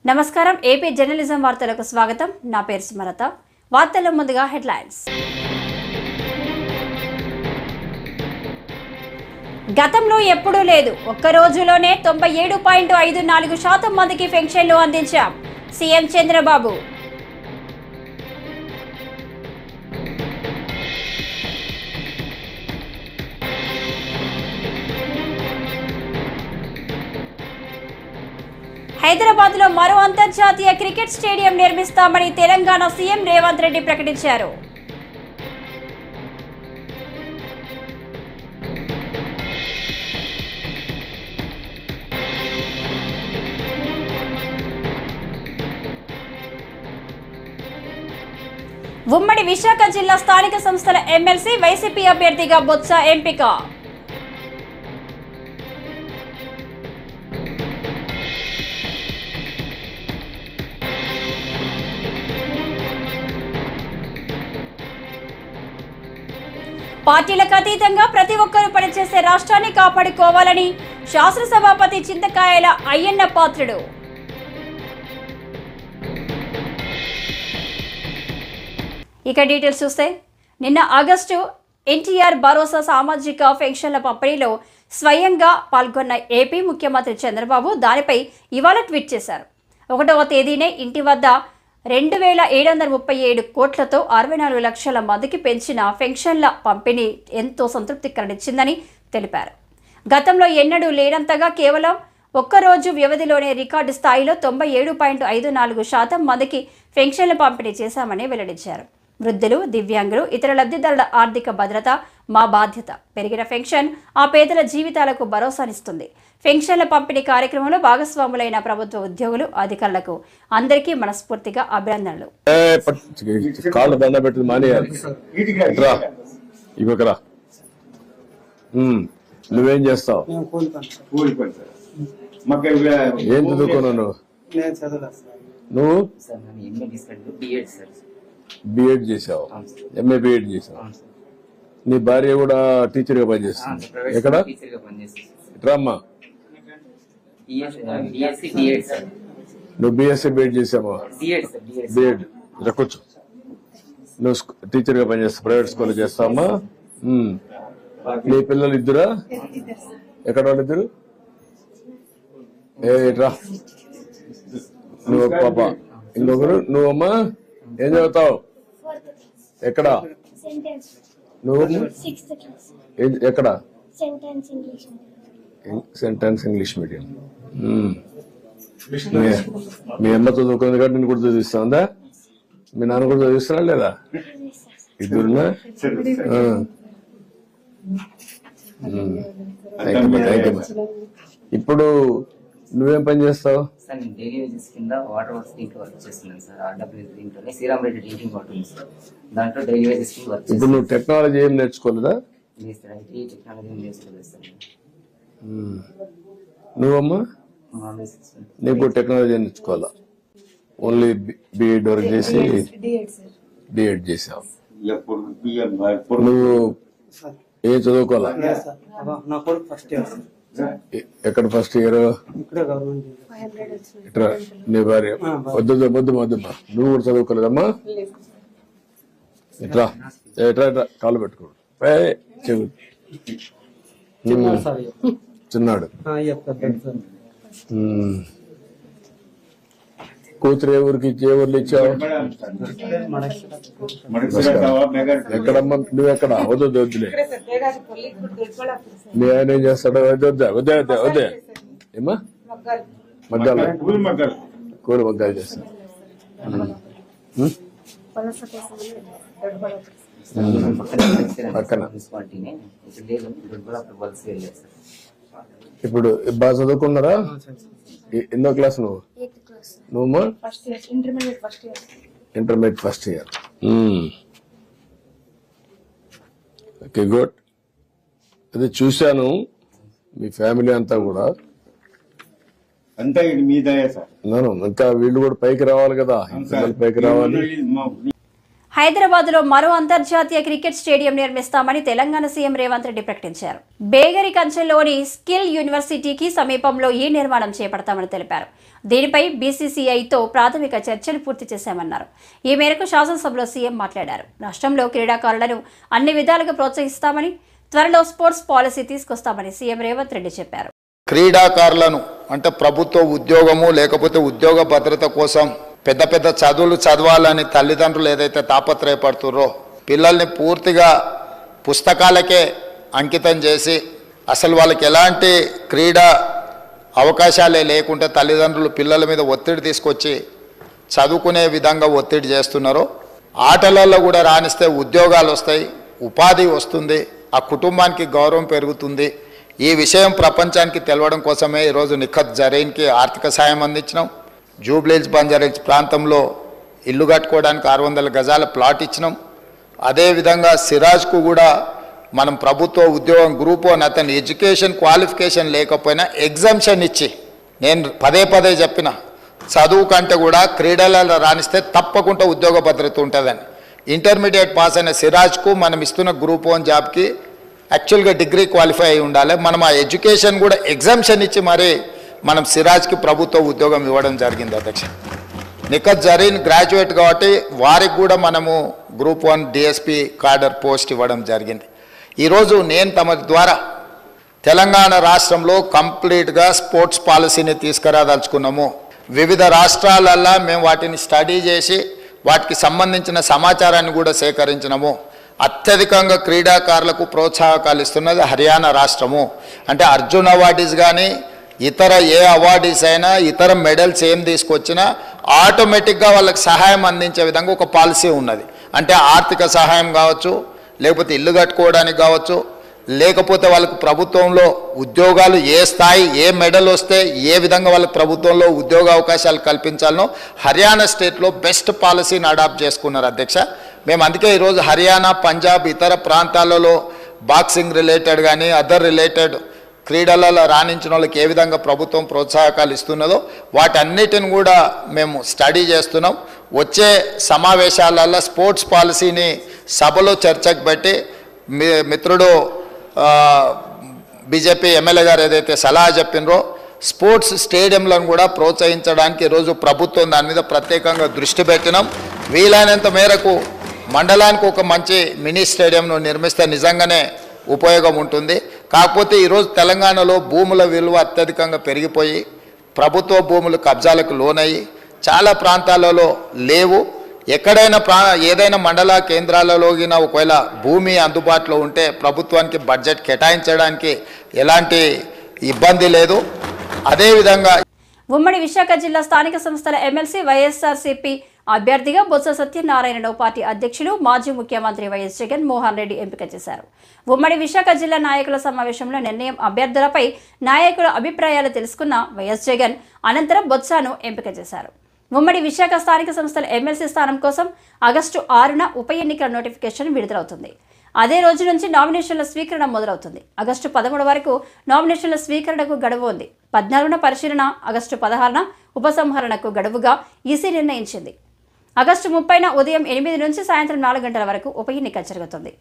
నమస్కారం AP journalism వార్తలకు స్వాగతం నా పేరు సుమలత వార్తల్లో ముందుగా హెడ్లైన్స్ గతంలో ఎప్పుడూ లేదు ఒక్క రోజులోనే 97.54% మందికి పెన్షన్లు అందించాం సీఎం చంద్రబాబు హైదరాబాద్లో మరో అంతర్జాతీయ క్రికెట్ స్టేడియం నిర్మిస్తామని తెలంగాణ సీఎం రేవంత్ రెడ్డి ప్రకటించారు. ఉమ్మడి విశాఖ జిల్లా స్థానిక సంస్థల ఎమ్మెల్సీ వైసీపీ అభ్యర్థిగా బొత్స ఎంపిక. పార్టీలకు అతీతంగా ప్రతి ఒక్కరూ పనిచేసే రాష్ట్రాన్ని కాపాడుకోవాలని శాసనసభాపతి చింతకాయల అయ్యన్న పాత్రుడు. ఇక డీటెయిల్స్ చూస్తే నిన్న ఆగస్టు ఎన్టీఆర్ భరోసా సామాజిక పెన్షన్ల పంపిణీలో స్వయంగా పాల్గొన్న ఏపీ ముఖ్యమంత్రి చంద్రబాబు దానిపై ఇవాళ ట్వీట్ చేశారు. 1వ తేదీనే ఇంటి వద్ద 2,737 కోట్లతో 64 లక్షల మందికి పెంచిన పెన్షన్ల పంపిణీ ఎంతో సంతృప్తికరనిచ్చిందని తెలిపారు. గతంలో ఎన్నడూ లేనంతగా కేవలం ఒక్కరోజు వ్యవధిలోనే రికార్డు స్థాయిలో 97.54% మందికి పెన్షన్ల పంపిణీ చేశామని వెల్లడించారు. వృద్ధులు, దివ్యాంగులు, ఇతర లబ్ధిదారుల ఆర్థిక భద్రత మా బాధ్యత. పెరిగిన పెన్షన్ ఆ పేదల జీవితాలకు భరోసానిస్తుంది. పెన్షన్ల పంపిణీ కార్యక్రమంలో భాగస్వాములైన ప్రభుత్వ ఉద్యోగులు, అధికారులకు అందరికీ మనస్ఫూర్తిగా అభినందనలు. నువ్వేం చేస్తావు? ఏం చదువుకున్నావు నువ్వు? బిఎడ్ చేసావు, ఎంఏ బిఎడ్ చేసావు. నీ భార్య కూడా టీచర్ గా పనిచేస్తుంది. ఎక్కడ? రామ్మా, నువ్వు బిఎస్సీ బిఎడ్ చేసావా? బిఎడ్ కూర్చో. నువ్వు టీచర్ గా పనిచేస్తావు, ప్రైవేట్ స్కూల్ చేస్తావమ్మా. నీ పిల్లలు ఇద్దరా? ఎక్కడ వాళ్ళిద్దరు? రా, నువ్వు పాప, ఇంకొకరు నువ్వమ్మా. ఏం చదువుతావు? ఎక్కడ నువ్వు? ఎక్కడ? Sentence English medium. మీ అమ్మ చదువుకుంది కాబట్టి నేను కూడా చదివిస్తుందా? మీ నాన్న కూడా చదివిస్తున్నా లేదా? ఇద్దరున్నా? ఇప్పుడు నువ్వేం పని చేస్తావు? సార్ నేను డైలీ వేజెస్ కింద వాటర్ వర్క్స్ దీంట్లో వర్క్ చేస్తున్నాను సార్. ఆర్డబ్ల్యూ దీంట్లోనే శ్రీరామరెడ్డి డ్రింకింగ్ వాటర్ ఉంది సార్, దాంట్లో డైలీ వేజెస్ కింద వర్క్. ఇప్పుడు నువ్వు టెక్నాలజీ ఏం నేర్చుకోలేదా? లేదు సార్, ఐటీ టెక్నాలజీ నేర్చుకోలేదు సార్. నువ్వమ్మా? నీకు టెక్నాలజీ నేర్చుకోవాలా? ఓన్లీ బిఎడ్ వర్క్ చేసి డిఎడ్ చేసావు. నువ్వు ఏం చదువుకోవాలా? ఎక్కడ ఫస్ట్ ఇయర్? ఇట్రా, నీ భార్య వద్దమ్మా, నువ్వు కూడా చదువుకోలేదమ్మా. ఇట్రా ఇట్రా ఇట్రా, కాళ్ళు పెట్టుకోడు. చిన్నాడు. కూతురు ఏ ఊరికి ఏ ఊర్లు ఇచ్చావు? ఎక్కడమ్మా? నువ్వెక్కడ? వద్దు వద్దులే. మీ ఆయన ఏం చేస్తాడు? వద్దే ఏమా? మగ్గాలు, కూలి మగ్గాలు చేస్తా. పక్కన ఇప్పుడు బాగా చదువుకున్నారా? ఎన్నో క్లాస్ నువ్వు? నువ్వు intermediate first year. Okay, good. అదే చూశాను మీ ఫ్యామిలీ అంతా కూడా. అంతా మీ దయ సార్. ఇంకా వీళ్ళు కూడా పైకి రావాలి కదా, పైకి రావాలి. హైదరాబాద్లో మరో అంతర్జాతీయ క్రికెట్ స్టేడియం నిర్మిస్తామని తెలంగాణ సీఎం రేవంత్ రెడ్డి ప్రకటించారు. బేగరి కంచెలోని స్కిల్ యూనివర్సిటీకి సమీపంలో ఈ నిర్మాణం చేపడతామని తెలిపారు. దీనిపై బీసీసీఐతో ప్రాథమిక చర్చలు పూర్తి చేశామన్నారు. ఈ మేరకు శాసనసభలో సీఎం మాట్లాడారు. రాష్ట్రంలో క్రీడాకారులను అన్ని విధాలుగా ప్రోత్సహిస్తామని, త్వరలో స్పోర్ట్స్ పాలసీ తీసుకొస్తామని సీఎం రేవంత్ రెడ్డి చెప్పారు. క్రీడాకారులను అంటే ప్రభుత్వ ఉద్యోగము లేకపోతే ఉద్యోగ భద్రత కోసం పెద్ద పెద్ద చదువులు చదవాలని తల్లిదండ్రులు ఏదైతే తాపత్రయపడుతుర్రో పిల్లల్ని పూర్తిగా పుస్తకాలకే అంకితం చేసి అసలు వాళ్ళకి ఎలాంటి క్రీడా అవకాశాలే లేకుంటే తల్లిదండ్రులు పిల్లల మీద ఒత్తిడి తీసుకొచ్చి చదువుకునే విధంగా ఒత్తిడి చేస్తున్నారో ఆటలలో కూడా రాణిస్తే ఉద్యోగాలు వస్తాయి, ఉపాధి వస్తుంది, ఆ కుటుంబానికి గౌరవం పెరుగుతుంది. ఈ విషయం ప్రపంచానికి తెలవడం కోసమే ఈరోజు నిఖత్ జరీన్కి ఆర్థిక సాయం అందించినాం. జూబ్లీహిల్స్ బంజారాహిల్స్ ప్రాంతంలో ఇల్లు కట్టుకోవడానికి 600 గజాల ప్లాట్ ఇచ్చినాం. అదేవిధంగా సిరాజ్కు కూడా మనం ప్రభుత్వ ఉద్యోగం గ్రూప్ 1 అతని ఎడ్యుకేషన్ క్వాలిఫికేషన్ లేకపోయినా ఎగ్జామ్షన్ ఇచ్చి నేను పదే చెప్పిన చదువు కంటే కూడా క్రీడలలో రాణిస్తే తప్పకుండా ఉద్యోగ భద్రత ఉంటుందని. ఇంటర్మీడియట్ పాస్ అయిన సిరాజ్కు మనం ఇస్తున్న గ్రూప్ 1 జాబ్కి యాక్చువల్గా డిగ్రీ క్వాలిఫై అయి ఉండాలి. మనం ఆ ఎడ్యుకేషన్ కూడా ఎగ్జామ్షన్ ఇచ్చి మరి మనం సిరాజ్కి ప్రభుత్వ ఉద్యోగం ఇవ్వడం జరిగింది అధ్యక్ష. నిఖత్ జరీన్ గ్రాడ్యుయేట్ కాబట్టి వారికి కూడా మనము గ్రూప్ 1 డిఎస్పి కార్డర్ పోస్ట్ ఇవ్వడం జరిగింది. ఈరోజు నేను తమ ద్వారా తెలంగాణ రాష్ట్రంలో కంప్లీట్గా స్పోర్ట్స్ పాలసీని తీసుకురాదలుచుకున్నాము. వివిధ రాష్ట్రాలల్లో మేము వాటిని స్టడీ చేసి వాటికి సంబంధించిన సమాచారాన్ని కూడా సేకరించినాము. అత్యధికంగా క్రీడాకారులకు ప్రోత్సాహకాలు ఇస్తున్నది హర్యానా రాష్ట్రము. అంటే అర్జున్ అవార్డీస్ కానీ ఇతర ఏ అవార్డీస్ అయినా ఇతర మెడల్స్ ఏం తీసుకొచ్చినా ఆటోమేటిక్గా వాళ్ళకి సహాయం అందించే విధంగా ఒక పాలసీ ఉన్నది. అంటే ఆర్థిక సహాయం కావచ్చు, లేకపోతే ఇల్లు కట్టుకోవడానికి కావచ్చు, లేకపోతే వాళ్ళకు ప్రభుత్వంలో ఉద్యోగాలు ఏ స్థాయి ఏ మెడల్ వస్తే ఏ విధంగా వాళ్ళకి ప్రభుత్వంలో ఉద్యోగ అవకాశాలు కల్పించాలనో హర్యానా స్టేట్లో బెస్ట్ పాలసీని అడాప్ట్ చేసుకున్నారు అధ్యక్ష. మేము అందుకే ఈరోజు హర్యానా, పంజాబ్ ఇతర ప్రాంతాలలో బాక్సింగ్ రిలేటెడ్ కానీ అదర్ రిలేటెడ్ క్రీడలలో రాణించిన వాళ్ళకి ఏ విధంగా ప్రభుత్వం ప్రోత్సాహకాలు ఇస్తున్నదో వాటన్నిటిని కూడా మేము స్టడీ చేస్తున్నాం. వచ్చే సమావేశాలలో స్పోర్ట్స్ పాలసీని సభలో చర్చకు పెట్టి మిత్రుడు బీజేపీ ఎమ్మెల్యే గారు ఏదైతే సలహా చెప్పినరో స్పోర్ట్స్ స్టేడియంలను కూడా ప్రోత్సహించడానికి ఈరోజు ప్రభుత్వం దాని మీద ప్రత్యేకంగా దృష్టి పెట్టినాం. వీలైనంత మేరకు మండలానికి ఒక మంచి మినీ స్టేడియంను నిర్మిస్తే నిజంగానే ఉపయోగం ఉంటుంది. కాకపోతే ఈరోజు తెలంగాణలో భూముల విలువ అత్యధికంగా పెరిగిపోయి ప్రభుత్వ భూములు కబ్జాలకు లోనయ్యి చాలా ప్రాంతాలలో లేవు. ఎక్కడైనా ఏదైనా మండల కేంద్రాలలో ఒకవేళ భూమి అందుబాటులో ఉంటే ప్రభుత్వానికి బడ్జెట్ కేటాయించడానికి ఎలాంటి ఇబ్బంది లేదు. అదేవిధంగా ఉమ్మడి విశాఖ జిల్లా స్థానిక సంస్థల ఎమ్మెల్సీ వైఎస్ఆర్సీపీ అభ్యర్థిగా బొత్స సత్యనారాయణను పార్టీ అధ్యక్షులు మాజీ ముఖ్యమంత్రి వైఎస్ జగన్మోహన్ రెడ్డి ఎంపిక చేశారు. ఉమ్మడి విశాఖ జిల్లా నాయకుల సమావేశంలో నిర్ణయం అభ్యర్థులపై నాయకుల అభిప్రాయాలు తెలుసుకున్న వైఎస్ జగన్ అనంతరం బొత్సను ఎంపిక చేశారు. ఉమ్మడి విశాఖ స్థానిక సంస్థల ఎమ్మెల్సీ స్థానం కోసం ఆగస్టు 6న ఉప ఎన్నికల నోటిఫికేషన్ విడుదలవుతుంది. అదే రోజు నుంచి నామినేషన్ల స్వీకరణ మొదలవుతుంది. ఆగస్టు 13 వరకు నామినేషన్ల స్వీకరణకు గడువు ఉంది. 14న పరిశీలన, ఆగస్టు 16న ఉపసంహరణకు గడువుగా ఈసీ నిర్ణయించింది. ఆగస్టు 30న ఉదయం 8 నుంచి సాయంత్రం 4 గంటల వరకు ఉప ఎన్నిక జరుగుతుంది.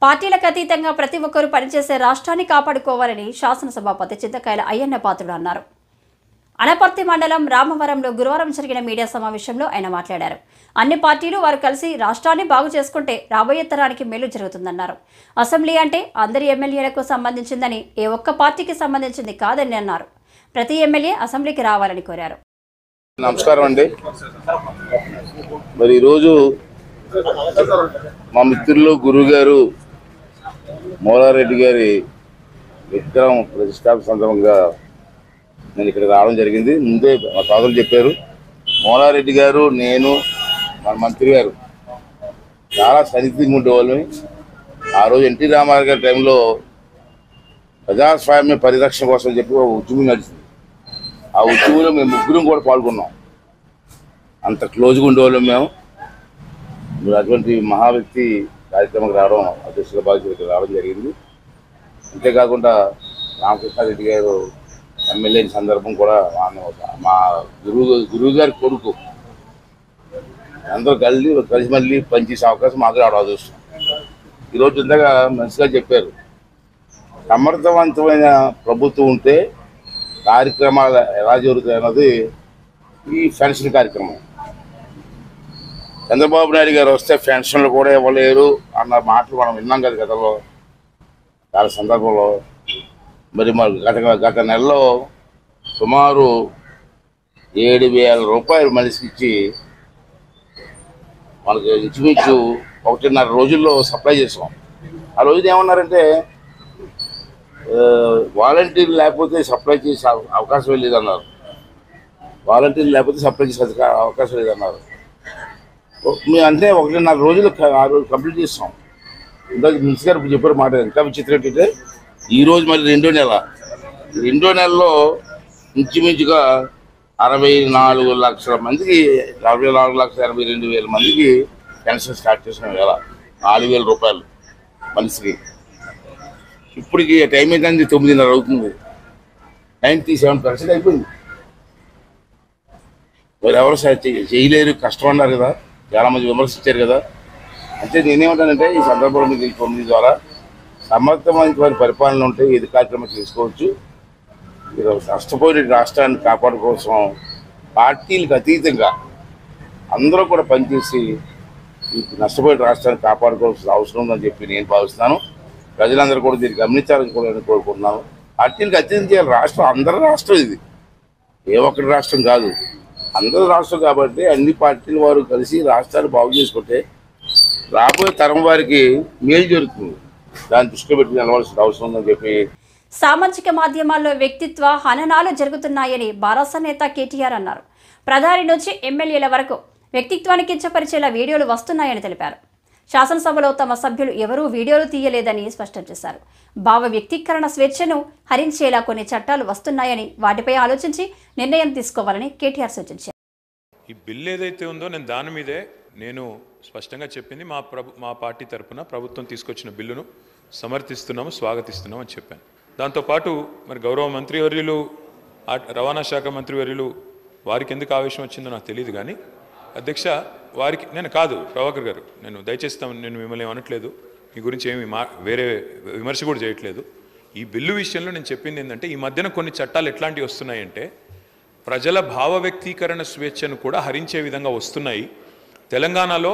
పార్టీలకు అతీతంగా ప్రతి ఒక్కరూ పనిచేసే రాష్ట్రాన్ని కాపాడుకోవాలని శాసనసభాపతి చింతకాయల అయ్యన్న పాత్రుడు అన్నారు. అనపర్తి మండలం రామవరంలో గురువారం జరిగిన మీడియా సమావేశంలో ఆయన మాట్లాడారు. అన్ని పార్టీలు వారు కలిసి రాష్ట్రాన్ని బాగు చేసుకుంటే రాబోయే తరానికి మేలు జరుగుతుందన్నారు. అసెంబ్లీ అంటే అందరి ఎమ్మెల్యేలకు సంబంధించిందని, ఏ ఒక్క పార్టీకి సంబంధించింది కాదని అన్నారు. ప్రతి ఎమ్మెల్యే అసెంబ్లీకి రావాలని కోరారు. నమస్కారం అండి. మరి ఈరోజు మా మిత్రులు గురువు గారు మోలారెడ్డి గారి విగ్రహం ప్రతిష్టాపన సందర్భంగా నేను ఇక్కడ రావడం జరిగింది. ముందే మా తాతలు చెప్పారు, మోలారెడ్డి గారు, నేను, మన మంత్రి గారు చాలా సన్నిహితంగా ఉండేవాళ్ళని. ఆ రోజు ఎన్టీ రామారావు గారి టైంలో ప్రజాస్వామ్య పరిరక్షణ కోసం చెప్పి ఒక ఉద్యమం నడిచింది. ఆ ఉద్యమంలో మేము ముగ్గురం కూడా పాల్గొన్నాం. అంత క్లోజ్గా ఉండేవాళ్ళం మేము. అటువంటి మహా వ్యక్తి కార్యక్రమం రావడం, అధ్యక్షుల బాధ్యతకి రావడం జరిగింది. అంతేకాకుండా రామకృష్ణారెడ్డి గారు ఎమ్మెల్యే సందర్భం కూడా మా గురువు గారి కొడుకు అందరూ కలిసి మళ్ళీ పనిచేసే అవకాశం మాకు రావడం అదృష్టం. ఈరోజు ఇందాక మంచిగా చెప్పారు, సమర్థవంతమైన ప్రభుత్వం ఉంటే కార్యక్రమాలు ఎలా జరుగుతాయి అన్నది ఈ పెన్షన్ కార్యక్రమం. చంద్రబాబు నాయుడు గారు వస్తే పెన్షన్లు కూడా ఇవ్వలేరు అన్న మాటలు మనం విన్నాం కదా గతంలో చాలా సందర్భంలో. మరి గత నెలలో సుమారు 7,000 రూపాయలు మనిషికి ఇచ్చి మనకు ఇంచుమించు 1.5 రోజుల్లో సప్లై చేసాం. ఆ రోజున ఏమన్నారంటే వాలంటీర్లు లేకపోతే సప్లై చేసే అవకాశం లేదన్నారు. వాలంటీర్లు లేకపోతే సప్లై చేసే అవకాశం లేదన్నారు. మేము అంటే 1.5 రోజులు ఆ రోజు కంప్లీట్ చేస్తాం. ఇందాక మినిస్టర్ గారు చెప్పారు మాట. ఇంకా విచిత్రం ఏంటంటే ఈరోజు మరి రెండో నెలలో ఇంచుమించుగా 64 లక్షల మందికి 64,82,000 మందికి పెన్షన్ స్టార్ట్ చేసిన వేళ 4,000 రూపాయలు మనిషికి. ఇప్పటికి టైం ఏంటంటే 9:30 అవుతుంది. 97% అయిపోయింది. మరి ఎవరు చేయలేరు, కష్టం అన్నారు కదా, చాలామంది విమర్శించారు కదా. అంటే నేనేమంటానంటే ఈ సందర్భంలో మీకు ఈ ద్వారా సమర్థమైన పరిపాలన ఉంటే ఇది కార్యక్రమం చేసుకోవచ్చు. నష్టపోయిన రాష్ట్రాన్ని కాపాడు కోసం పార్టీలకు అతీతంగా అందరూ కూడా పనిచేసి ఈ నష్టపోయిన రాష్ట్రాన్ని కాపాడుకోవాల్సిన అవసరం ఉందని చెప్పి నేను భావిస్తున్నాను. ప్రజలందరూ కూడా దీన్ని గమనించాలని కూడా నేను కోరుకుంటున్నాను. పార్టీలకు అతీతం చేయాలి. రాష్ట్రం అందరి రాష్ట్రం, ఇది ఏ ఒక్కటి రాష్ట్రం కాదు, అందరి రాష్ట్రం. కాబట్టి అన్ని పార్టీల వారు కలిసి రాష్ట్రాన్ని బాగు చేసుకుంటే రాబోయే తరం వారికి మేలు జరుగుతుంది. దాన్ని దృష్టిలో పెట్టి నిలవాల్సిన అవసరం ఉందని చెప్పి. సామాజిక మాధ్యమాల్లో వ్యక్తిత్వ హననాలు జరుగుతున్నాయని బారాస నేత కేటీఆర్ అన్నారు. ప్రధాని నుంచి ఎమ్మెల్యేల వరకు వ్యక్తిత్వాన్ని కించపరిచేలా వీడియోలు వస్తున్నాయని తెలిపారు. శాసనసభలో తమ సభ్యులు ఎవరూ వీడియోలు తీయలేదని స్పష్టం చేశారు. భావ వ్యక్తీకరణ స్వేచ్ఛను హరించేలా కొన్ని చట్టాలు వస్తున్నాయని వాటిపై ఆలోచించి నిర్ణయం తీసుకోవాలని కేటీఆర్ సూచించారు. ఈ బిల్లు ఏదైతే ఉందో నేను దాని మీదే నేను స్పష్టంగా చెప్పింది. మా పార్టీ తరఫున ప్రభుత్వం తీసుకొచ్చిన బిల్లును సమర్థిస్తున్నాము, స్వాగతిస్తున్నాము అని చెప్పాను. దాంతోపాటు మరి గౌరవ మంత్రివర్యులు, రవాణా శాఖ మంత్రివర్యులు వారికి ఎందుకు ఆవేశం వచ్చిందో నాకు తెలియదు. కానీ అధ్యక్ష వారికి నేను కాదు, ప్రభాకర్ గారు, నేను దయచేస్తాను, నేను మిమ్మల్ని అనట్లేదు, మీ గురించి ఏమి వేరే విమర్శ కూడా చేయట్లేదు. ఈ బిల్లు విషయంలో నేను చెప్పింది ఏంటంటే ఈ మధ్యన కొన్ని చట్టాలు ఎట్లాంటివి వస్తున్నాయంటే ప్రజల భావ వ్యక్తీకరణ స్వేచ్ఛను కూడా హరించే విధంగా వస్తున్నాయి. తెలంగాణలో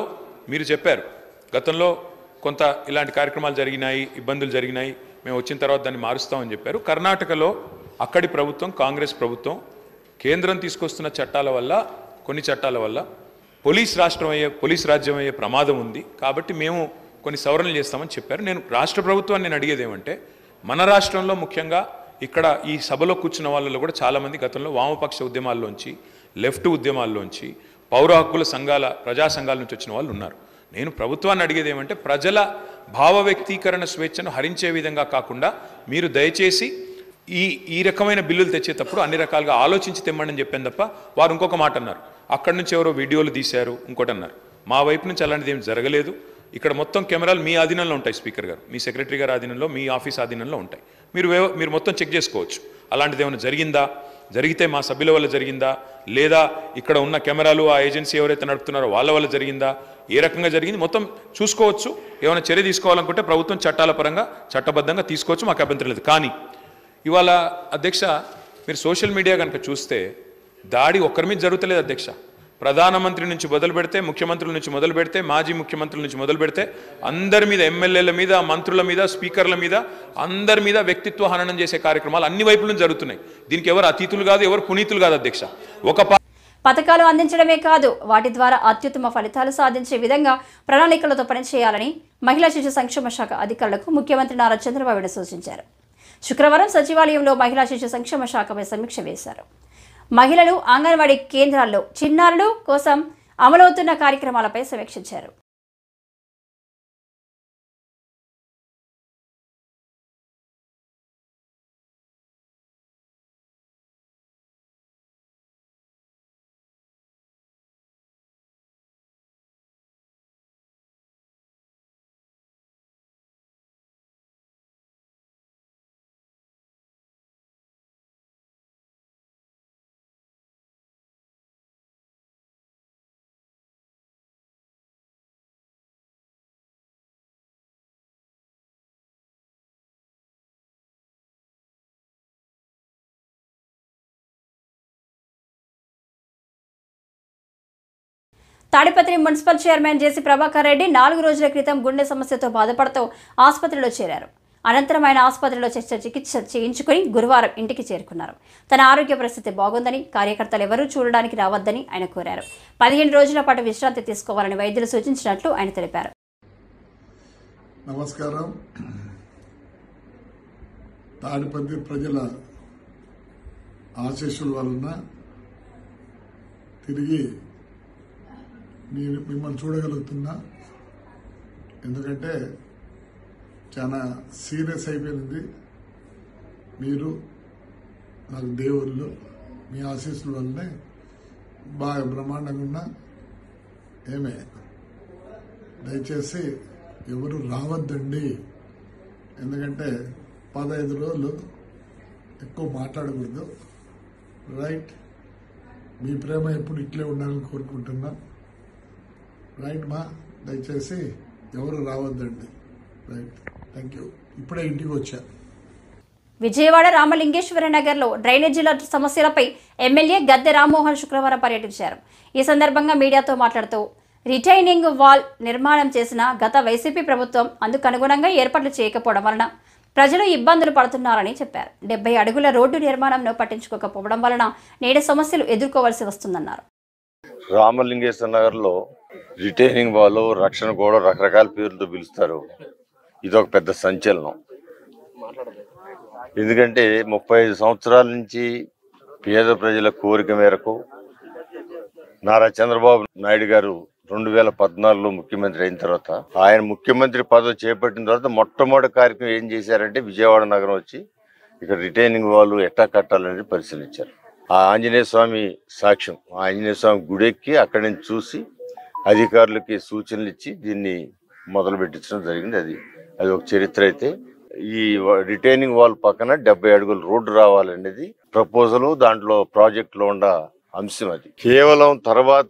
మీరు చెప్పారు గతంలో కొంత ఇలాంటి కార్యక్రమాలు జరిగినాయి, ఇబ్బందులు జరిగినాయి, మేము వచ్చిన తర్వాత దాన్ని మారుస్తామని చెప్పారు. కర్ణాటకలో అక్కడి ప్రభుత్వం, కాంగ్రెస్ ప్రభుత్వం, కేంద్రం తీసుకొస్తున్న చట్టాల వల్ల, కొన్ని చట్టాల వల్ల పోలీస్ రాజ్యం అయ్యే ప్రమాదం ఉంది. కాబట్టి మేము కొన్ని సవరణలు చేస్తామని చెప్పారు. నేను రాష్ట్ర ప్రభుత్వాన్ని నేను అడిగేది ఏమంటే మన రాష్ట్రంలో ముఖ్యంగా ఇక్కడ ఈ సభలో కూర్చున్న వాళ్ళలో కూడా చాలామంది గతంలో వామపక్ష ఉద్యమాల్లోంచి, లెఫ్ట్ ఉద్యమాల్లోంచి, పౌర హక్కుల సంఘాల, ప్రజా సంఘాల నుంచి వచ్చిన వాళ్ళు ఉన్నారు. నేను ప్రభుత్వాన్ని అడిగేది ఏమంటే ప్రజల భావ వ్యక్తీకరణ స్వేచ్ఛను హరించే విధంగా కాకుండా మీరు దయచేసి ఈ రకమైన బిల్లులు తెచ్చేటప్పుడు అన్ని రకాలుగా ఆలోచించి తెమ్మని చెప్పాను తప్ప వారు ఇంకొక మాట అన్నారు, అక్కడి నుంచి ఎవరో వీడియోలు తీశారు, ఇంకోటి అన్నారు. మా వైపు నుంచి అలాంటిది ఏం జరగలేదు. ఇక్కడ మొత్తం కెమెరాలు మీ ఆధీనంలో ఉంటాయి, స్పీకర్ గారు, మీ సెక్రటరీ గారి ఆధీనంలో, మీ ఆఫీస్ ఆధీనంలో ఉంటాయి. మీరు మొత్తం చెక్ చేసుకోవచ్చు. అలాంటిది ఏమైనా జరిగిందా, జరిగితే మా సభ్యుల వల్ల జరిగిందా, లేదా ఇక్కడ ఉన్న కెమెరాలు ఆ ఏజెన్సీ ఎవరైతే నడుపుతున్నారో వాళ్ళ వల్ల జరిగిందా, ఏ రకంగా జరిగింది మొత్తం చూసుకోవచ్చు. ఏమైనా చర్య తీసుకోవాలనుకుంటే ప్రభుత్వం చట్టాల పరంగా చట్టబద్ధంగా తీసుకోవచ్చు, మాకు అభ్యంతరం లేదు. కానీ ఇవాళ అధ్యక్ష మీరు సోషల్ మీడియా కనుక చూస్తే దాడి ఒక్కరి మీద జరుగుతలేదు అధ్యక్ష. ప్రధానమంత్రి నుంచి మొదలు పెడితే, ముఖ్యమంత్రుల నుంచి మొదలు పెడితే, మాజీ ముఖ్యమంత్రుల నుంచి మొదలు పెడితే అందరి మీద, ఎమ్మెల్యేల మీద, మంత్రుల మీద, స్పీకర్ల మీద, అందరి మీద వ్యక్తిత్వ హననం చేసే కార్యక్రమాలు అన్ని వైపుల నుంచి జరుగుతున్నాయి. దీనికి ఎవరు అతీతులు కాదు, ఎవరు పునీతులు కాదు అధ్యక్ష. పథకాలు అందించడమే కాదు వాటి ద్వారా అత్యుత్తమ ఫలితాలు సాధించే విధంగా ప్రణాళికలతో పనిచేయాలని మహిళా శిశు సంక్షేమ శాఖ అధికారులకు ముఖ్యమంత్రి నారా చంద్రబాబు నాయుడు సూచించారు. శుక్రవారం సచివాలయంలో మహిళా శిశు సంక్షేమ శాఖపై సమీక్ష వేశారు. మహిళలు అంగన్వాడీ కేంద్రాల్లో చిన్నారులు కోసం అమలవుతున్న కార్యక్రమాలపై సమీక్షించారు. తాడిపత్రి మున్సిపల్ చైర్మన్ జేసీ ప్రభాకర్ రెడ్డి 4 రోజుల క్రితం గుండె సమస్యతో బాధపడుతూ ఆసుపత్రిలో చేరారు. అనంతరం ఆయన ఆసుపత్రిలో చికిత్స చేయించుకుని గురువారం ఇంటికి చేరుకున్నారు. తన ఆరోగ్య పరిస్థితి బాగుందని, కార్యకర్తలు ఎవరూ చూడడానికి రావద్దని ఆయన కోరారు. 15 రోజుల పాటు విశ్రాంతి తీసుకోవాలని వైద్యులు సూచించినట్లు ఆయన తెలిపారు. నమస్కారం. తాడిపత్రి ప్రజల ఆశీస్సుల వలన తిరిగి మిమ్మల్ని చూడగలుగుతున్నా. ఎందుకంటే చాలా సీరియస్ అయిపోయింది. మీరు నాకు దేవుళ్ళు, మీ ఆశీస్సుల వల్లనే బాగా బ్రహ్మాండంగా ఉన్నా. ఏమే దయచేసి ఎవరు రావద్దండి. ఎందుకంటే 15 రోజులు ఎక్కువ మాట్లాడకూడదు. రైట్, మీ ప్రేమ ఎప్పుడు ఇట్లే ఉండాలని కోరుకుంటున్నా. రైట్ మా, దయచేసి ఎవరు రావద్దండి. Right, thank you. ఇప్పుడే ఇంటికి వచ్చా. విజయవాడ రామలింగేశ్వర నగర్లో డ్రైనేజీల సమస్యలపై ఎమ్మెల్యే గద్దె రామ్మోహన్ శుక్రవారం పర్యటించారు. ఈ సందర్భంగా మీడియాతో మాట్లాడుతూ రిటైనింగ్ వాల్ నిర్మాణం చేసిన గత వైసీపీ ప్రభుత్వం అందుకు అనుగుణంగా ఏర్పాట్లు చేయకపోవడం వలన ప్రజలు ఇబ్బందులు పడుతున్నారని చెప్పారు. 70 అడుగుల రోడ్డు నిర్మాణంను పట్టించుకోకపోవడం వలన నేడు సమస్యలు ఎదుర్కోవాల్సి వస్తుందన్నారు. రామలింగేశ్వర నగర్లో రిటైనింగ్ వాల్, రక్షణ గోడ రకరకాల పేర్లతో పిలుస్తారు. ఇదొక పెద్ద సంచలనం. ఎందుకంటే 35 సంవత్సరాల నుంచి పేద ప్రజల కోరిక మేరకు నారా చంద్రబాబు నాయుడు గారు 2014లో ముఖ్యమంత్రి అయిన తర్వాత, ఆయన ముఖ్యమంత్రి పదవి చేపట్టిన తర్వాత మొట్టమొదటి కార్యక్రమం ఏం చేశారంటే విజయవాడ నగరం వచ్చి ఇక్కడ రిటైనింగ్ వాల్ ఎట్టా కట్టాలనేది పరిశీలించారు. ఆ ఆంజనేయ స్వామి సాక్ష్యం, ఆ ఆంజనేయ స్వామి గుడెక్కి అక్కడి నుంచి చూసి అధికారులకి సూచనలు ఇచ్చి దీన్ని మొదలు పెట్టించడం జరిగింది. అది ఒక చరిత్ర. అయితే ఈ రిటైనింగ్ వాల్ పక్కన 70 అడుగుల రోడ్డు రావాలనేది ప్రపోజల్, దాంట్లో ప్రాజెక్ట్ లో ఉన్న అంశం. అది కేవలం తర్వాత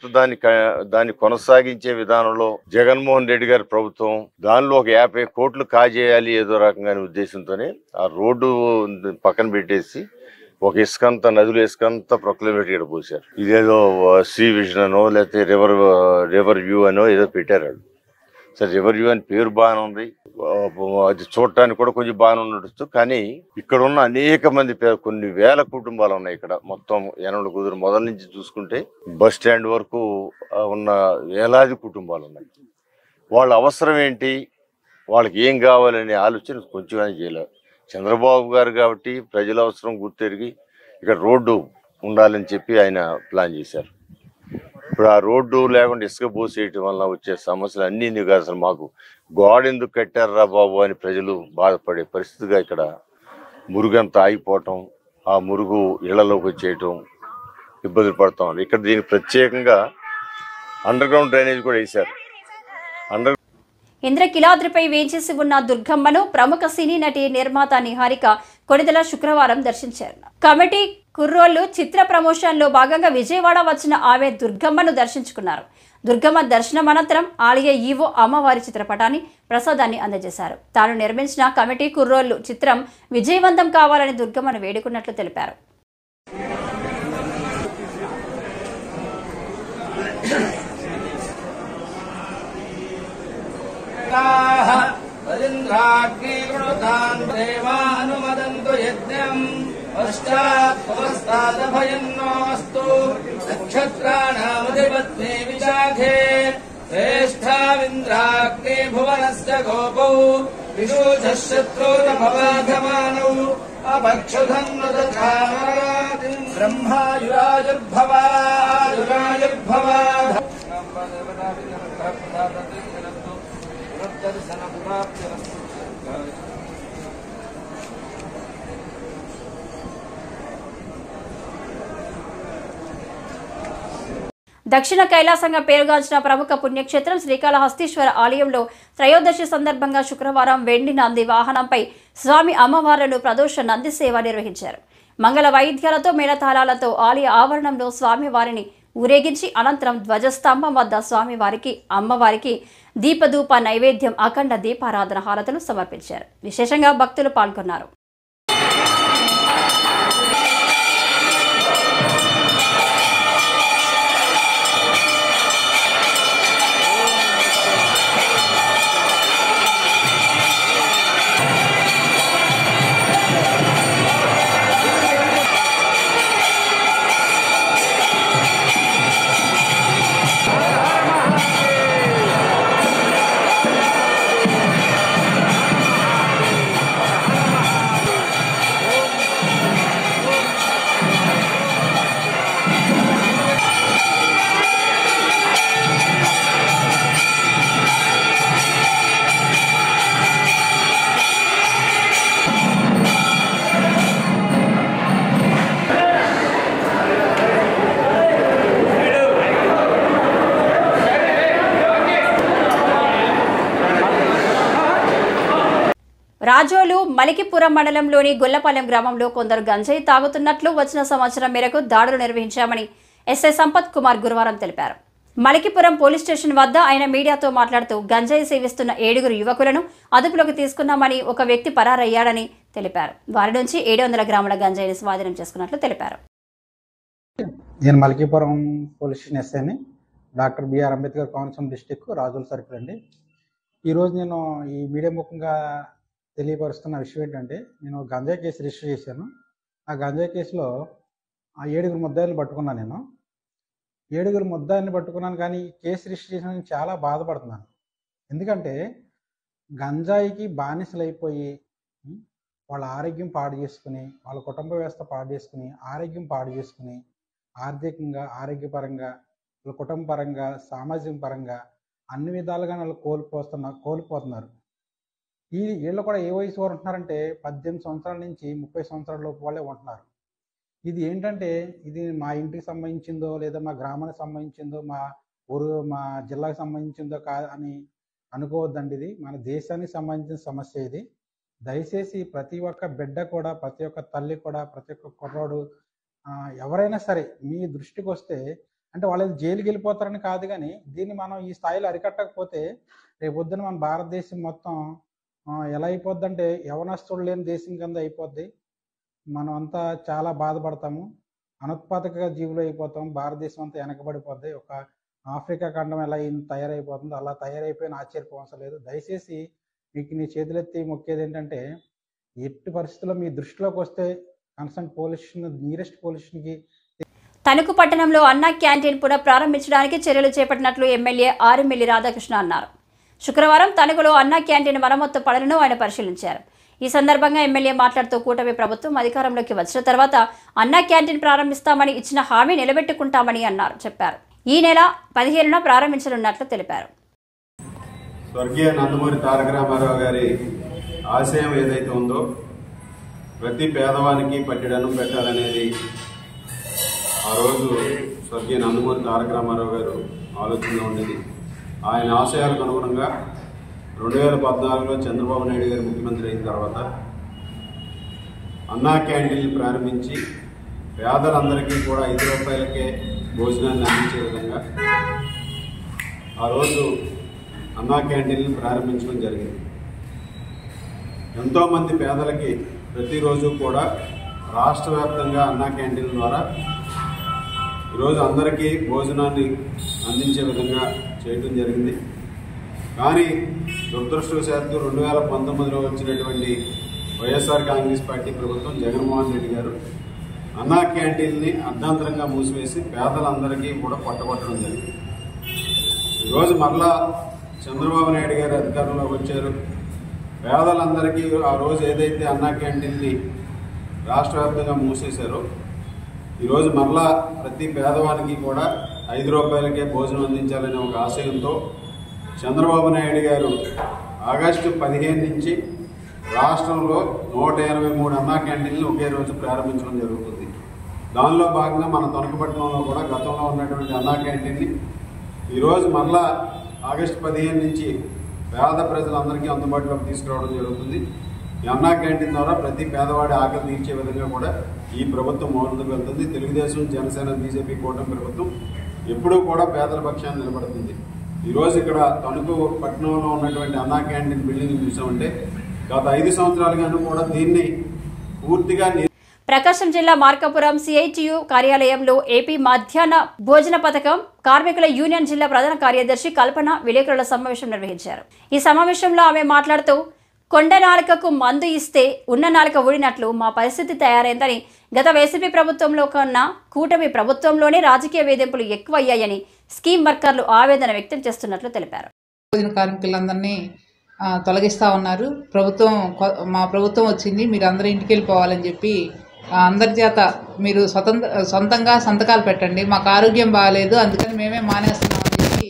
దాన్ని కొనసాగించే విధానంలో జగన్మోహన్ రెడ్డి గారి ప్రభుత్వం దానిలో ఒక 50 కోట్లు కాజేయాలి ఏదో రకంగా ఉద్దేశంతోనే ఆ రోడ్డు పక్కన పెట్టేసి ఒక ఇసుకంతా, నదులు ఇసుకంతా ప్రొక్లమేట్ ఇక్కడ పోసారు. ఇదేదో సీ విజన్ అనో లేకపోతే రివర్ వ్యూ అనో ఏదో పెట్టారు. సరే, రివర్ వ్యూ అని పేరు బాగానే ఉంది, అది చూడటానికి కూడా కొంచెం బాగానే ఉండొచ్చు. కానీ ఇక్కడ ఉన్న అనేక మంది కొన్ని వేల కుటుంబాలు ఉన్నాయి ఇక్కడ. మొత్తం యనమల కుదురు మొదల నుంచి చూసుకుంటే బస్ స్టాండ్ వరకు ఉన్న వేలాది కుటుంబాలు ఉన్నాయి. వాళ్ళ అవసరం ఏంటి, వాళ్ళకి ఏం కావాలనే ఆలోచన కొంచెం చేయలేదు చంద్రబాబు గారు. కాబట్టి ప్రజల అవసరం గుర్తెరిగి ఇక్కడ రోడ్డు ఉండాలని చెప్పి ఆయన ప్లాన్ చేశారు. ఇప్పుడు ఆ రోడ్డు లేకుండా ఇసుక పోసేయటం వల్ల వచ్చే సమస్యలు అన్నీ కాదు. అసలు మాకు గోడ ఎందుకు కట్టారా బాబు అని ప్రజలు బాధపడే పరిస్థితిగా ఇక్కడ మురుగంతా ఆగిపోవటం, ఆ మురుగు ఇళ్లలోకి వచ్చేయటం, ఇబ్బందులు పడతాం. ఇక్కడ దీనికి ప్రత్యేకంగా అండర్ గ్రౌండ్ డ్రైనేజ్ కూడా వేశారు. ఇంద్రకిలాద్రిపై వేంచేసి ఉన్న దుర్గమ్మను ప్రముఖ సినీ నటి నిర్మాత నిహారిక కొణిదెల శుక్రవారం దర్శించారు. కమిటీ కుర్రోళ్లు చిత్ర ప్రమోషన్లో భాగంగా విజయవాడ వచ్చిన ఆమె దుర్గమ్మను దర్శించుకున్నారు. దుర్గమ్మ దర్శనం అనంతరం ఆలయ ఈవో అమ్మవారి చిత్రపటాన్ని ప్రసాదాన్ని అందజేశారు. తాను నిర్మించిన కమిటీ కుర్రోళ్లు చిత్రం విజయవంతం కావాలని దుర్గమ్మను వేడుకున్నట్లు తెలిపారు. యజ్ఞం పశ్చాత్ नक्षत्राणामधिपत्ने विशाखे श्रेष्ठाविन्द्राग्ने भुवनस्य गोपौ विशोचः शत्रुरपबाधमानौ अपक्षुधन्वदधामरात् ब्रह्मायुरायुर्भवा దక్షిణ కైలాసంగా పేరుగాంచిన ప్రముఖ పుణ్యక్షేత్రం శ్రీకాళహస్తీశ్వర ఆలయంలో త్రయోదశి సందర్భంగా శుక్రవారం వెండి నంది వాహనంపై స్వామి అమ్మవార్లను ప్రదోష నంది సేవ నిర్వహించారు. మంగళ వైద్యాలతో మేళతాళాలతో ఆలయ ఆవరణంలో స్వామివారిని ఊరేగించి అనంతరం ధ్వజస్తంభం వద్ద స్వామివారికి అమ్మవారికి దీపధూప నైవేద్యం అఖండ దీపారాధన హారతులు సమర్పించారు. విశేషంగా భక్తులు పాల్గొన్నారు. రాజోలు మలికిపురం మండలంలోని గొల్లపాలెం గ్రామంలో కొందరు గంజాయి తాగుతున్నట్లు వచ్చిన సమాచారం మేరకు దాడులు నిర్వహించామని ఎస్ఐ సంపత్ కుమార్ గురువారం తెలిపారు. మలికిపురం పోలీస్ స్టేషన్ వద్ద ఆయన మీడియాతో మాట్లాడుతూ గంజాయి సేవిస్తున్న 7 యువకులను అదుపులోకి తీసుకున్నామని, ఒక వ్యక్తి పరారయ్యాడని తెలిపారు. వారి నుంచి 700 గ్రాముల గంజాయిని స్వాధీనం చేసుకున్నట్లు తెలిపారు. నేను మలికిపురం పోలీస్ స్టేషన్ ఎస్ఐని, doctor BR Ambedkar Konaseema district Razole circle అండి. ఈరోజు నేను ఈ మీడియా ముఖంగా తెలియపరుస్తున్న విషయం ఏంటంటే, నేను గంజాయి కేసు రిజిస్టర్ చేశాను. ఆ గంజాయి కేసులో ఆ 7 ముద్దాయిలను పట్టుకున్నాను. నేను 7 ముద్దాయిల్ని పట్టుకున్నాను, కానీ కేసు రిజిస్టర్ చేసిన నేను చాలా బాధపడుతున్నాను. ఎందుకంటే గంజాయికి బానిసలైపోయి వాళ్ళ ఆరోగ్యం పాడు చేసుకుని, వాళ్ళ కుటుంబ వ్యవస్థ పాడు చేసుకుని, ఆరోగ్యం పాడు చేసుకుని, ఆర్థికంగా, ఆరోగ్యపరంగా, వాళ్ళ కుటుంబ పరంగా, సామాజిక పరంగా అన్ని విధాలుగా వాళ్ళు కోల్పోతున్నారు. వీళ్ళు కూడా ఏ వయసు వారు ఉంటున్నారంటే 18 సంవత్సరాల నుంచి 30 సంవత్సరాల లోపు వాళ్ళే ఉంటున్నారు. ఇది ఏంటంటే, ఇది మా ఇంటికి సంబంధించిందో, లేదా మా గ్రామానికి సంబంధించిందో, మా జిల్లాకు సంబంధించిందో అని అనుకోవద్దండి. ఇది మన దేశానికి సంబంధించిన సమస్య. ఇది దయచేసి ప్రతి ఒక్క బిడ్డ కూడా, ప్రతి ఒక్క తల్లి కూడా, ప్రతి ఒక్క కుర్రాడు ఎవరైనా సరే మీ దృష్టికి వస్తే, అంటే వాళ్ళు జైలుకి వెళ్ళిపోతారని కాదు, కానీ దీన్ని మనం ఈ స్థాయిలో అరికట్టకపోతే రేపొద్దున మన భారతదేశం మొత్తం ఎలా అయిపోద్ది అంటే యవనస్తుడు లేని దేశం కింద అయిపోద్ది. మనం అంతా చాలా బాధపడతాము, అనుత్పాదక జీవులు అయిపోతాం. భారతదేశం అంతా వెనకబడిపోద్ది. ఒక ఆఫ్రికా ఖండం ఎలా తయారైపోతుందో అలా తయారైపోయిన ఆశ్చర్యపోవసం లేదు. దయచేసి మీకు నీ చేతులెత్తి మొక్కేది ఏంటంటే, ఎట్టి పరిస్థితుల్లో మీ దృష్టిలోకి వస్తే concern police station, nearest police స్టేషన్కి. తణుకు పట్టణంలో అన్నా క్యాంటీన్ పునః ప్రారంభించడానికి చర్యలు చేపట్టినట్లు ఎమ్మెల్యే ఆర్ఎమ్మెల్యే రాధాకృష్ణ అన్నారు. శుక్రవారం తణుకులో అన్నా క్యాంటీన్ మరమ్మత్తు పనులను ఆయన పరిశీలించారు. ఈ సందర్భంగా ఎమ్మెల్యే మాట్లాడుతూ కూటమి ప్రభుత్వం అధికారంలోకి వచ్చిన తర్వాత అన్నా క్యాంటీన్ ప్రారంభిస్తామని ఇచ్చిన హామీ నిలబెట్టుకుంటామని చెప్పారు. ఈ నెల 15న ప్రారంభించనున్నట్లు తెలిపారు. స్వర్గీయ నందమూరి తారక రామారావు గారి ఆశయం ఏదైతే ఉందో, ప్రతి పేదవానికి పట్టెడన్నం పెట్టాలనేది ఆ రోజు స్వర్గీయ నందమూరి తారక రామారావు గారు ఆలోచనలో ఉండేది. ఆయన ఆశయాలకు అనుగుణంగా 2014లో చంద్రబాబు నాయుడు గారు ముఖ్యమంత్రి అయిన తర్వాత అన్నా క్యాంటీన్లు ప్రారంభించి పేదలందరికీ కూడా 5 రూపాయలకే భోజనాన్ని అందించే విధంగా ఆ రోజు అన్నా క్యాంటీన్లు ప్రారంభించడం జరిగింది. ఎంతోమంది పేదలకి ప్రతిరోజు కూడా రాష్ట్ర వ్యాప్తంగా అన్నా క్యాంటీన్ల ద్వారా ఈరోజు అందరికీ భోజనాన్ని అందించే విధంగా చేయడం జరిగింది. కానీ దురదృష్టవశాత్తు 2019లో వచ్చినటువంటి వైఎస్ఆర్ కాంగ్రెస్ పార్టీ ప్రభుత్వం, జగన్మోహన్ రెడ్డి గారు అన్నా క్యాంటీన్ని అర్ధాంతరంగా మూసివేసి పేదలందరికీ కూడా పట్టగొట్టడం జరిగింది. ఈరోజు మరలా చంద్రబాబు నాయుడు గారు అధికారంలోకి వచ్చారు. పేదలందరికీ ఆ రోజు ఏదైతే అన్నా క్యాంటీన్ని రాష్ట్ర వ్యాప్తంగా మూసేశారో ఈరోజు మరలా ప్రతి పేదవానికి కూడా 5 రూపాయలకే భోజనం అందించాలనే ఒక ఆశయంతో చంద్రబాబు నాయుడు గారు ఆగస్టు 15 నుంచి రాష్ట్రంలో 183 అన్నా క్యాంటీన్లు ఒకే రోజు ప్రారంభించడం జరుగుతుంది. దానిలో భాగంగా మన తణుకుపట్నంలో కూడా గతంలో ఉన్నటువంటి అన్నా క్యాంటీన్ని ఈరోజు మరలా ఆగస్టు 15 నుంచి పేద ప్రజలందరికీ అందుబాటులోకి తీసుకురావడం జరుగుతుంది. ఈ అన్నా క్యాంటీన్ ద్వారా ప్రతి పేదవాడి ఆకలి తీర్చే విధంగా కూడా ఈ ప్రభుత్వం ముందుకు వెళ్తుంది. తెలుగుదేశం, జనసేన, బీజేపీ కూటమి ప్రభుత్వం ఎప్పుడూ కూడా పేదల పక్షాన్ని నిలబడుతుంది. ఈరోజు ఇక్కడ తణుకు పట్టణంలో ఉన్నటువంటి అన్నా క్యాంటీన్ బిల్డింగ్ చూసామంటే గత 5 సంవత్సరాలుగాను కూడా దీన్ని పూర్తిగా ప్రకాశం జిల్లా మార్కాపురం సిఐటియు కార్యాలయంలో ఏపీ మధ్యాహ్న భోజన పథకం కార్మికుల యూనియన్ జిల్లా ప్రధాన కార్యదర్శి కల్పన విలేకరుల సమావేశం నిర్వహించారు. ఈ సమావేశంలో ఆమె మాట్లాడుతూ కొండ నాలుకకు మందు ఇస్తే ఉన్న నాలుక ఊడినట్లు మా పరిస్థితి తయారైందని, గత వైసీపీ ప్రభుత్వంలో కన్నా కూటమి ప్రభుత్వంలోనే రాజకీయ వేధింపులు ఎక్కువయ్యాయని స్కీమ్ వర్కర్లు ఆవేదన వ్యక్తం చేస్తున్నట్లు తెలిపారు. కార్మికులందరినీ తొలగిస్తా ఉన్నారు. మా ప్రభుత్వం వచ్చింది, మీరు అందరూ ఇంటికి వెళ్ళిపోవాలని చెప్పి అందరి చేత మీరు సొంతంగా సంతకాలు పెట్టండి, మాకు ఆరోగ్యం బాగాలేదు అందుకని మేమే మానేస్తున్నామని చెప్పి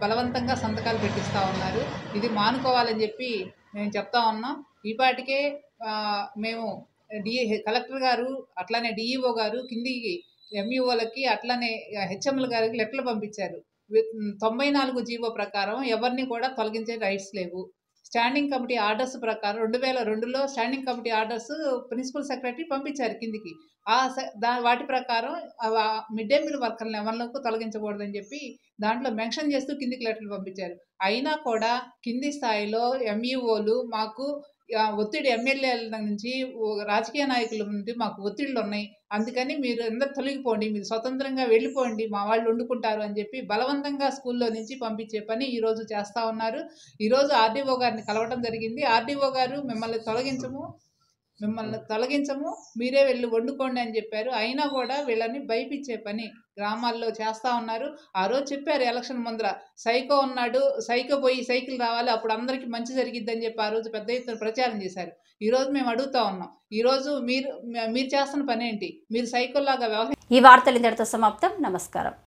బలవంతంగా సంతకాలు పెట్టిస్తూ ఉన్నారు. ఇది మానుకోవాలని చెప్పి మేము చెప్తా ఉన్నాం. ఈపాటికే మేము కలెక్టర్ గారు అట్లానే డిఈఓ గారు కిందికి ఎంఈఓలకి అట్లానే హెచ్ఎంల గారికి లెటర్లు పంపించారు. 94 జీవో ప్రకారం ఎవరిని కూడా తొలగించే రైట్స్ లేవు. స్టాండింగ్ కమిటీ ఆర్డర్స్ ప్రకారం 2002లో standing committee orders principal secretary పంపించారు కిందికి. వాటి ప్రకారం మిడ్ డే మీల్ వర్కర్లను ఎవరిలోకి తొలగించకూడదని చెప్పి దాంట్లో మెన్షన్ చేస్తూ కిందికి లెటర్లు పంపించారు. అయినా కూడా కింది స్థాయిలో ఎంఈఓలు మాకు ఒత్తిడి, ఎమ్మెల్యేల నుంచి రాజకీయ నాయకుల నుండి మాకు ఒత్తిళ్ళు ఉన్నాయి, అందుకని మీరు అందరు తొలగిపోండి, మీరు స్వతంత్రంగా వెళ్ళిపోండి, మా వాళ్ళు వండుకుంటారు అని చెప్పి బలవంతంగా స్కూల్లో నుంచి పంపించే పని ఈరోజు చేస్తూ ఉన్నారు. ఈరోజు ఆర్డీఓ గారిని కలవడం జరిగింది. ఆర్డీఓ గారు మిమ్మల్ని తొలగించము మీరే వెళ్ళి వండుకోండి అని చెప్పారు. అయినా కూడా వీళ్ళని భయపించే పని గ్రామాల్లో చేస్తూ ఉన్నారు. ఆ రోజు చెప్పారు ఎలక్షన్ ముందర, సైకో ఉన్నాడు, సైకో పోయి సైకిల్ రావాలి అప్పుడు అందరికీ మంచి జరిగిద్దని చెప్పి ఆ రోజు పెద్ద ఎత్తున ప్రచారం చేశారు. ఈరోజు మేము అడుగుతా ఉన్నాం, ఈరోజు మీరు చేస్తున్న పని ఏంటి? మీరు సైకోలాగా ఈ వార్తలు ఇంతటితో సమాప్తం. నమస్కారం.